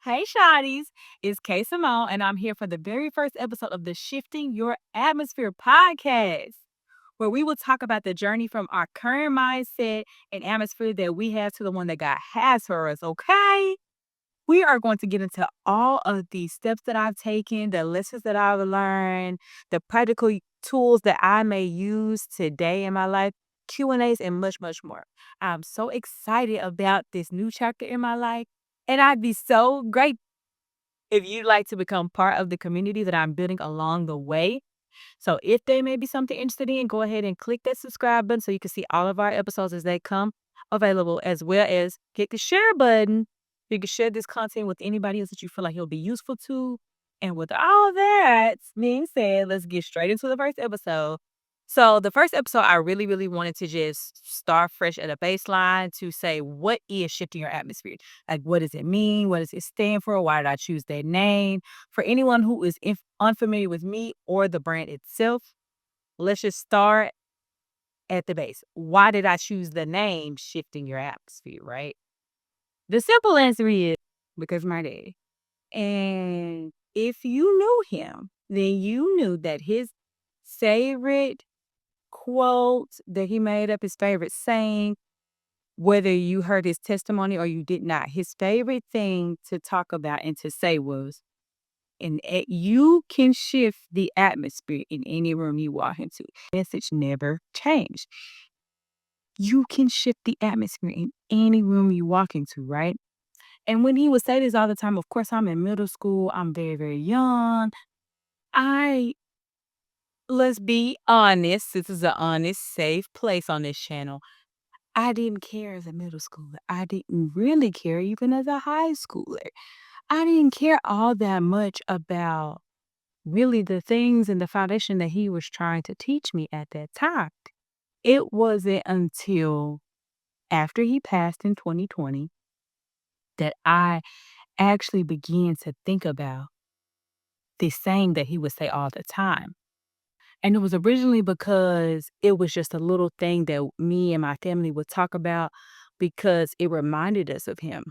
Hey, Shotties. It's K Simone, and I'm here for the very first episode of the Shifting Your Atmosphere podcast, where we will talk about the journey from our current mindset and atmosphere that we have to the one that God has for us, okay? We are going to get into all of the steps that I've taken, the lessons that I've learned, the practical tools that I may use today in my life, Q&As, and much, much more. I'm so excited about this new chapter in my life, and I'd be so great if you'd like to become part of the community that I'm building along the way. So if there may be something interested in, go ahead and click that subscribe button so you can see all of our episodes as they come available, as well as hit the share button. You can share this content with anybody else that you feel like it'll be useful to. And with all that being said, let's get straight into the first episode. So the first episode, I really, really wanted to just start fresh at a baseline to say, what is shifting your atmosphere? Like, what does it mean? What does it stand for? Why did I choose that name? For anyone who is unfamiliar with me or the brand itself, let's just start at the base. Why did I choose the name Shifting Your Atmosphere, right? The simple answer is because my dad. And if you knew him, then you knew that his favorite quote that he made up, his favorite saying, whether you heard his testimony or you did not, his favorite thing to talk about and to say was, and you can shift the atmosphere in any room you walk into. Message never changed. You can shift the atmosphere in any room you walk into, right? And when he would say this all the time, of course, I'm in middle school. I'm very, very young. I, let's be honest, this is an honest, safe place on this channel. I didn't care as a middle schooler. I didn't really care even as a high schooler. I didn't care all that much about really the things and the foundation that he was trying to teach me at that time. It wasn't until after he passed in 2020 that I actually began to think about this saying that he would say all the time. And it was originally because it was just a little thing that me and my family would talk about because it reminded us of him.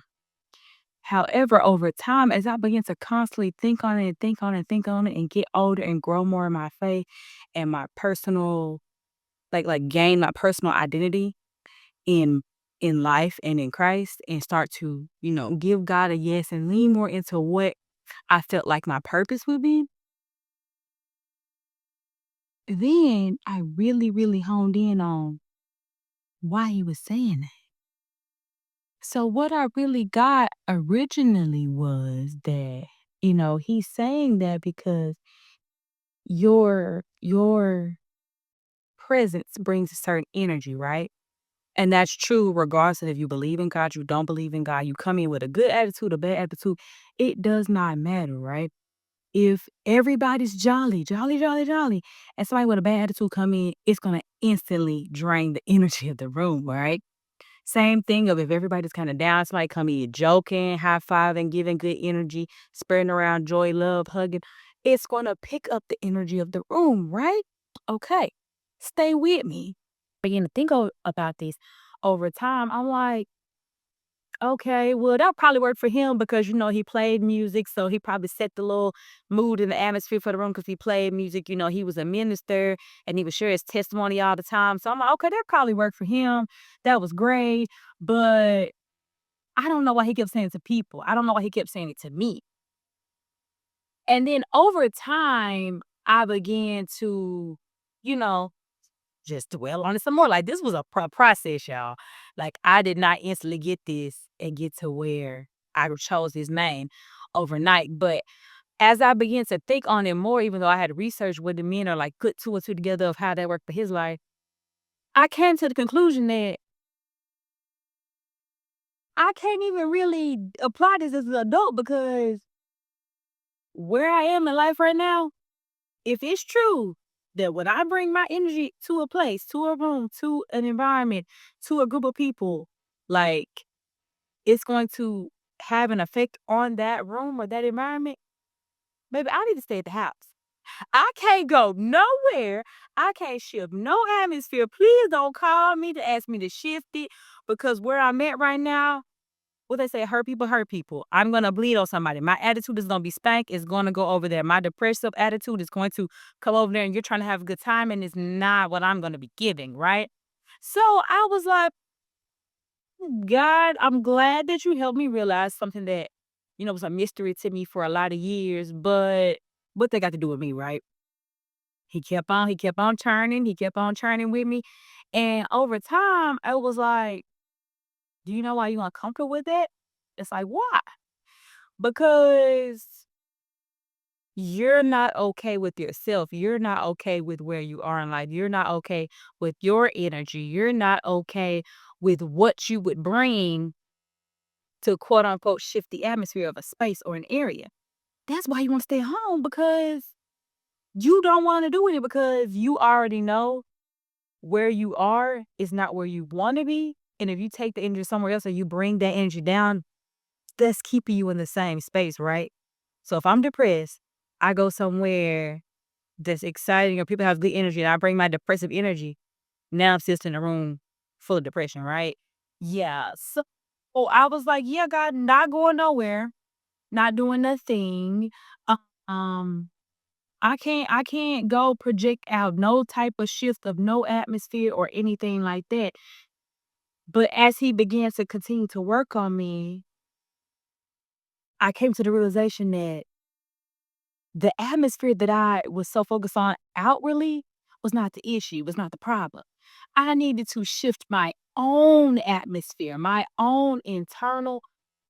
However, over time, as I began to constantly think on it and think on it and think on it and get older and grow more in my faith and my personal like gain my personal identity in life and in Christ and start to, give God a yes and lean more into what I felt like my purpose would be, then I really, really honed in on why he was saying that. So what I really got originally was that, he's saying that because your presence brings a certain energy, right? And that's true regardless of if you believe in God, you don't believe in God, you come in with a good attitude, a bad attitude, it does not matter, right? If everybody's jolly, jolly, jolly, jolly, and somebody with a bad attitude come in, it's gonna instantly drain the energy of the room, right? Same thing of if everybody's kind of down, somebody come in joking, high fiving, giving good energy, spreading around joy, love, hugging, it's gonna pick up the energy of the room, right? Okay, stay with me. Begin to think about this over time. I'm like, okay, well, that probably worked for him because, he played music. So he probably set the little mood and the atmosphere for the room because he played music. He was a minister and he would share his testimony all the time. So I'm like, okay, that probably worked for him. That was great. But I don't know why he kept saying it to people. I don't know why he kept saying it to me. And then over time, I began to, you know, just dwell on it some more. Like, this was a process, y'all. Like, I did not instantly get this and get to where I chose his name overnight. But as I began to think on it more, even though I had researched what it meant or like put two and two together of how that worked for his life, I came to the conclusion that I can't even really apply this as an adult because where I am in life right now, if it's true that when I bring my energy to a place, to a room, to an environment, to a group of people, like it's going to have an effect on that room or that environment, baby, I need to stay at the house. I can't go nowhere. I can't shift no atmosphere. Please don't call me to ask me to shift it because where I'm at right now, what they say, hurt people hurt people. I'm gonna bleed on somebody. My attitude is gonna be stank. It's gonna go over there. My depressive attitude is going to come over there, and you're trying to have a good time, and it's not what I'm gonna be giving, right? So I was like, God, I'm glad that you helped me realize something that, was a mystery to me for a lot of years, but what they got to do with me, right? He kept on turning, he kept on turning with me. And over time, I was like, do you know why you uncomfortable with it? It's like, why? Because you're not okay with yourself. You're not okay with where you are in life. You're not okay with your energy. You're not okay with what you would bring to quote unquote shift the atmosphere of a space or an area. That's why you want to stay home because you don't want to do it because you already know where you are is not where you want to be. And if you take the energy somewhere else or you bring that energy down, that's keeping you in the same space, right? So if I'm depressed, I go somewhere that's exciting or people have good energy and I bring my depressive energy. Now I'm sitting in a room full of depression, right? Yeah. So I was like, yeah, God, not going nowhere, not doing nothing. Um, I can't go project out no type of shift of no atmosphere or anything like that. But as he began to continue to work on me, I came to the realization that the atmosphere that I was so focused on outwardly was not the issue, was not the problem. I needed to shift my own atmosphere, my own internal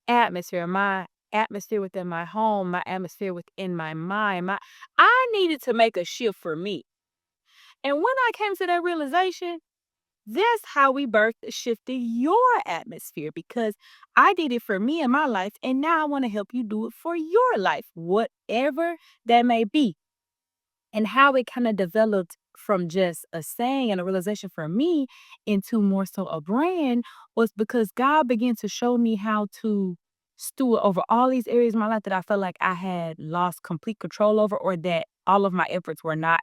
atmosphere, my atmosphere within my home, my atmosphere within my mind. I needed to make a shift for me. And when I came to that realization, that's how we birthed shifting your atmosphere because I did it for me in my life. And now I want to help you do it for your life, whatever that may be. And how it kind of developed from just a saying and a realization for me into more so a brand was because God began to show me how to steward over all these areas of my life that I felt like I had lost complete control over or that all of my efforts were not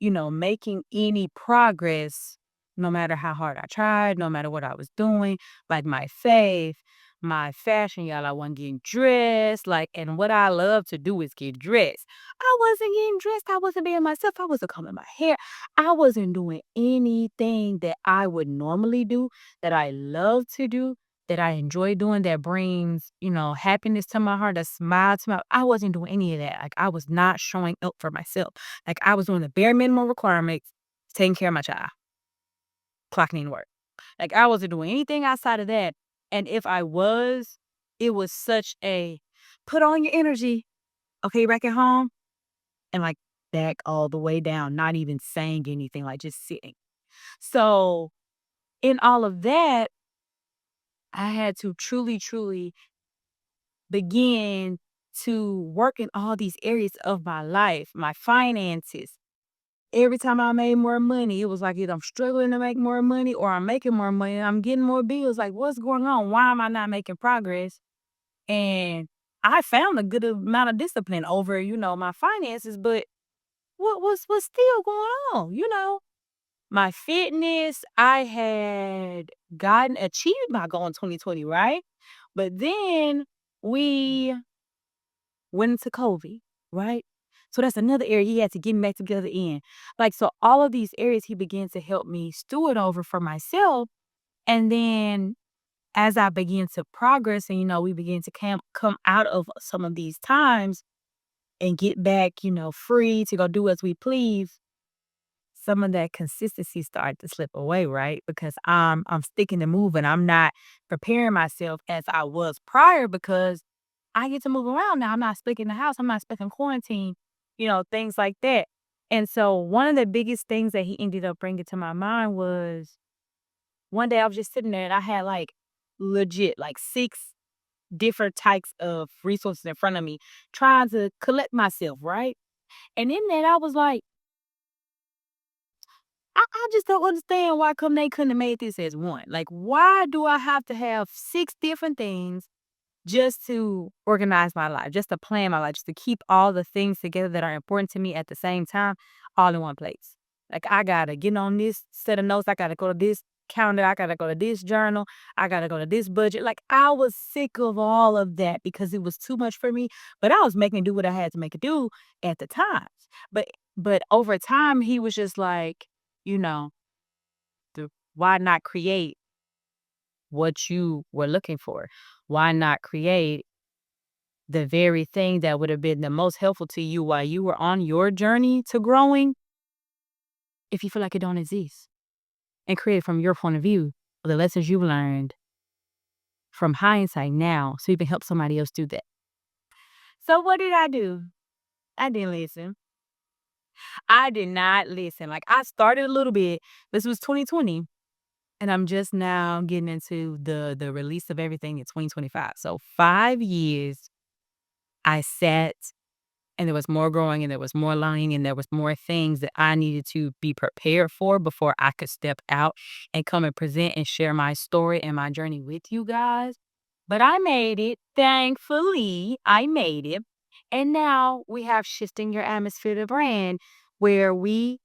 making any progress, no matter how hard I tried, no matter what I was doing, like my faith, my fashion, y'all, I wasn't getting dressed, and what I love to do is get dressed. I wasn't getting dressed. I wasn't being myself. I wasn't combing my hair. I wasn't doing anything that I would normally do, that I love to do, that I enjoy doing, that brings, happiness to my heart, a smile to my. I wasn't doing any of that. Like I was not showing up for myself. Like, I was doing the bare minimum requirements, taking care of my child, clocking in work. Like, I wasn't doing anything outside of that, and if I was, it was such a, "Put on your energy, okay, back at home," and, back all the way down, not even saying anything, just sitting. So, in all of that, I had to truly, truly begin to work in all these areas of my life, my finances. Every time I made more money, it was like either I'm struggling to make more money or I'm making more money and I'm getting more bills. Like, what's going on? Why am I not making progress? And I found a good amount of discipline over, my finances, but what's still going on? My fitness, I had gotten achieved my goal in 2020, right? But then we went into COVID, right? So that's another area he had to get me back together in. So all of these areas he began to help me steward over for myself. And then as I began to progress and, we began to come out of some of these times and get back, free to go do as we please, some of that consistency started to slip away, right? Because I'm sticking to moving. I'm not preparing myself as I was prior because I get to move around now. I'm not stuck in the house. I'm not stuck in quarantine, things like that. And so one of the biggest things that he ended up bringing to my mind was one day I was just sitting there and I had legit six different types of resources in front of me trying to collect myself, right? And in that I was like, I just don't understand why come they couldn't have made this as one. Like, why do I have to have six different things just to organize my life, just to plan my life, just to keep all the things together that are important to me at the same time, all in one place? Like, I gotta get on this set of notes. I gotta go to this calendar. I gotta go to this journal. I gotta go to this budget. Like I was sick of all of that because it was too much for me. But I was making do what I had to make it do at the time. But over time, he was just like, you know, why not create what you were looking for? Why not create the very thing that would have been the most helpful to you while you were on your journey to growing if you feel like it don't exist? And create it from your point of view, the lessons you've learned from hindsight now, so you can help somebody else do that. So what did I do? I didn't listen. I did not listen. Like I started a little bit. This was 2020. And I'm just now getting into the release of everything in 2025. So 5 years I sat and there was more growing and there was more learning and there was more things that I needed to be prepared for before I could step out and come and present and share my story and my journey with you guys. But I made it. Thankfully, I made it. And now we have Shifting Your Atmosphere to Brand, where we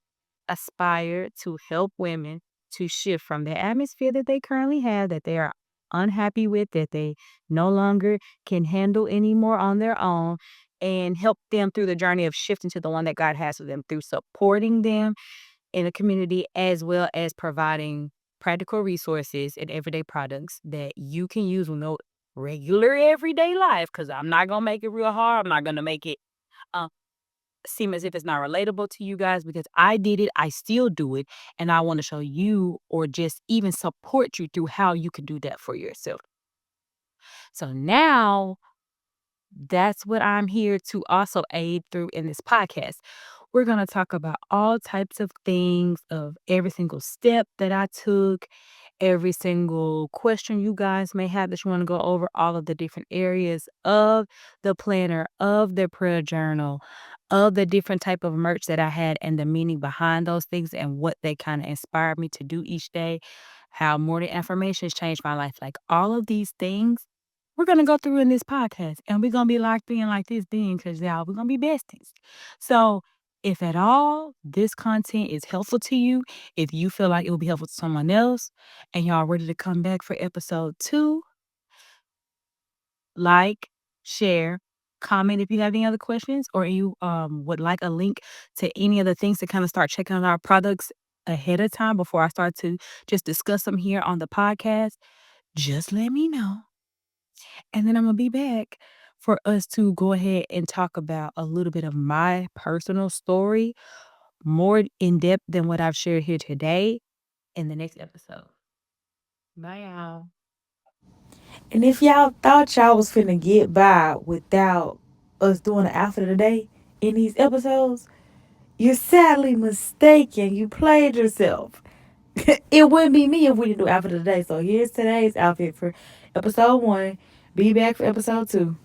aspire to help women to shift from the atmosphere that they currently have, that they are unhappy with, that they no longer can handle anymore on their own, and help them through the journey of shifting to the one that God has for them through supporting them in a community as well as providing practical resources and everyday products that you can use with no regular everyday life. Because I'm not going to make it real hard. I'm not going to make it uh, seem as if it's not relatable to you guys because I did it, I still do it, and I want to show you or just even support you through how you can do that for yourself. So now that's what I'm here to also aid through in this podcast. We're going to talk about all types of things, of every single step that I took, every single question you guys may have that you want to go over, all of the different areas of the planner, of the prayer journal, of the different type of merch that I had and the meaning behind those things and what they kind of inspired me to do each day, how morning affirmations changed my life. Like all of these things we're gonna go through in this podcast and we're gonna be locked in like this being because y'all, we're gonna be besties. So if at all this content is helpful to you, if you feel like it will be helpful to someone else and y'all ready to come back for episode 2, like, share, comment if you have any other questions or you would like a link to any of the things to kind of start checking out our products ahead of time before I start to just discuss them here on the podcast, just let me know. And then I'm gonna be back for us to go ahead and talk about a little bit of my personal story, more in depth than what I've shared here today in the next episode. Bye, y'all. And if y'all thought y'all was finna get by without us doing the outfit of the day in these episodes, you're sadly mistaken. You played yourself. It wouldn't be me if we didn't do outfit of the day. So here's today's outfit for episode 1. Be back for episode 2.